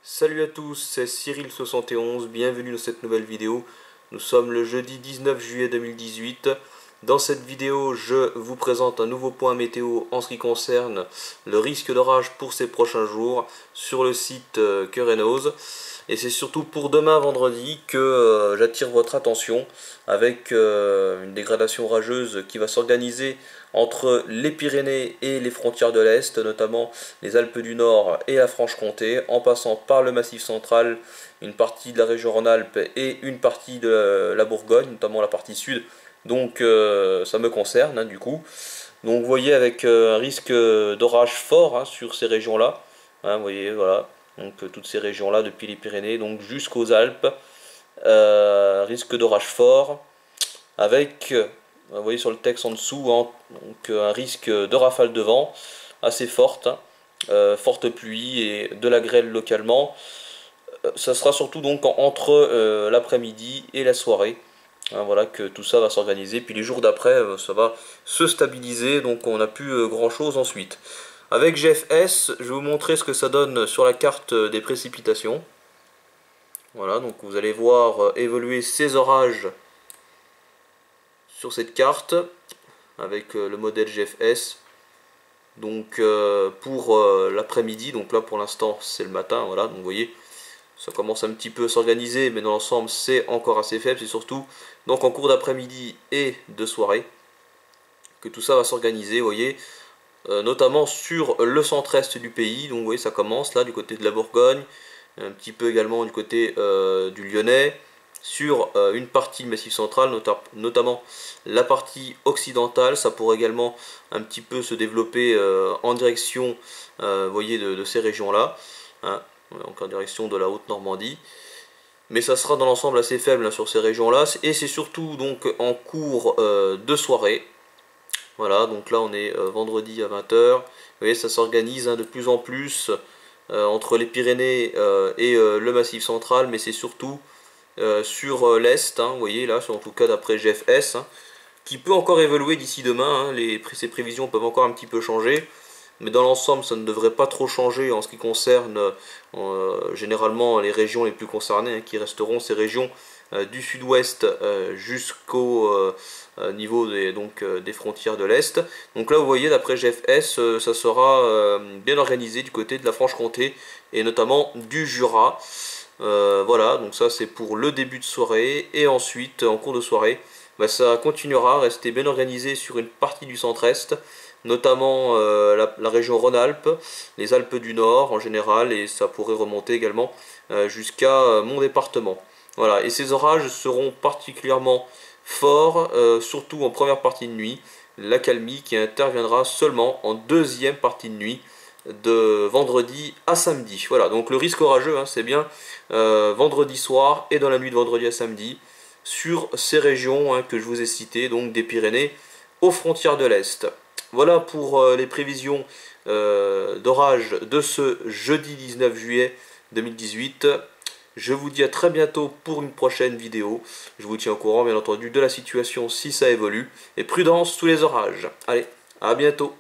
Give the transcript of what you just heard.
Salut à tous, c'est Cyril71, bienvenue dans cette nouvelle vidéo. Nous sommes le jeudi 19 juillet 2018. Dans cette vidéo, je vous présente un nouveau point météo en ce qui concerne le risque d'orage pour ces prochains jours sur le site Currenoz. Et c'est surtout pour demain vendredi que j'attire votre attention avec une dégradation orageuse qui va s'organiser entre les Pyrénées et les frontières de l'Est, notamment les Alpes du Nord et la Franche-Comté, en passant par le Massif central, une partie de la région Rhône-Alpes et une partie de la Bourgogne, notamment la partie sud. Donc ça me concerne du coup. Donc vous voyez avec un risque d'orage fort sur ces régions-là. Vous voyez, voilà. Donc toutes ces régions-là, depuis les Pyrénées, donc jusqu'aux Alpes. Risque d'orage fort. Avec, vous voyez sur le texte en dessous, donc, un risque de rafale de vent assez forte. Forte pluie et de la grêle localement. Ça sera surtout donc entre l'après-midi et la soirée. Voilà que tout ça va s'organiser. Puis les jours d'après, ça va se stabiliser. Donc on n'a plus grand chose ensuite. Avec GFS, je vais vous montrer ce que ça donne sur la carte des précipitations. Voilà, donc vous allez voir évoluer ces orages sur cette carte avec le modèle GFS. Donc pour l'après-midi, donc là pour l'instant c'est le matin, voilà, donc vous voyez, ça commence un petit peu à s'organiser, mais dans l'ensemble c'est encore assez faible. C'est surtout donc en cours d'après-midi et de soirée que tout ça va s'organiser, vous voyez, notamment sur le centre-est du pays. Donc vous voyez, ça commence là du côté de la Bourgogne, un petit peu également du côté du Lyonnais, sur une partie du Massif central, notamment la partie occidentale. Ça pourrait également un petit peu se développer en direction vous voyez, de ces régions-là, donc en direction de la Haute-Normandie. Mais ça sera dans l'ensemble assez faible sur ces régions-là, et c'est surtout donc en cours de soirée. Voilà, donc là on est vendredi à 20 h. Vous voyez, ça s'organise de plus en plus entre les Pyrénées et le Massif central, mais c'est surtout sur l'Est, vous voyez là, en tout cas d'après GFS, qui peut encore évoluer d'ici demain. Ces prévisions peuvent encore un petit peu changer, mais dans l'ensemble ça ne devrait pas trop changer en ce qui concerne généralement les régions les plus concernées, qui resteront ces régions du sud-ouest jusqu'au niveau des frontières de l'Est. Donc là vous voyez, d'après GFS, ça sera bien organisé du côté de la Franche-Comté et notamment du Jura. Voilà, donc ça c'est pour le début de soirée, et ensuite en cours de soirée ça continuera à rester bien organisé sur une partie du centre-est, notamment la région Rhône-Alpes, les Alpes du Nord en général, et ça pourrait remonter également jusqu'à mon département. Voilà, et ces orages seront particulièrement forts, surtout en première partie de nuit, l'accalmie qui interviendra seulement en deuxième partie de nuit, de vendredi à samedi. Voilà, donc le risque orageux, c'est bien vendredi soir et dans la nuit de vendredi à samedi, sur ces régions que je vous ai citées, donc des Pyrénées aux frontières de l'Est. Voilà pour les prévisions d'orage de ce jeudi 19 juillet 2018. Je vous dis à très bientôt pour une prochaine vidéo. Je vous tiens au courant bien entendu de la situation si ça évolue. Et prudence sous les orages. Allez, à bientôt.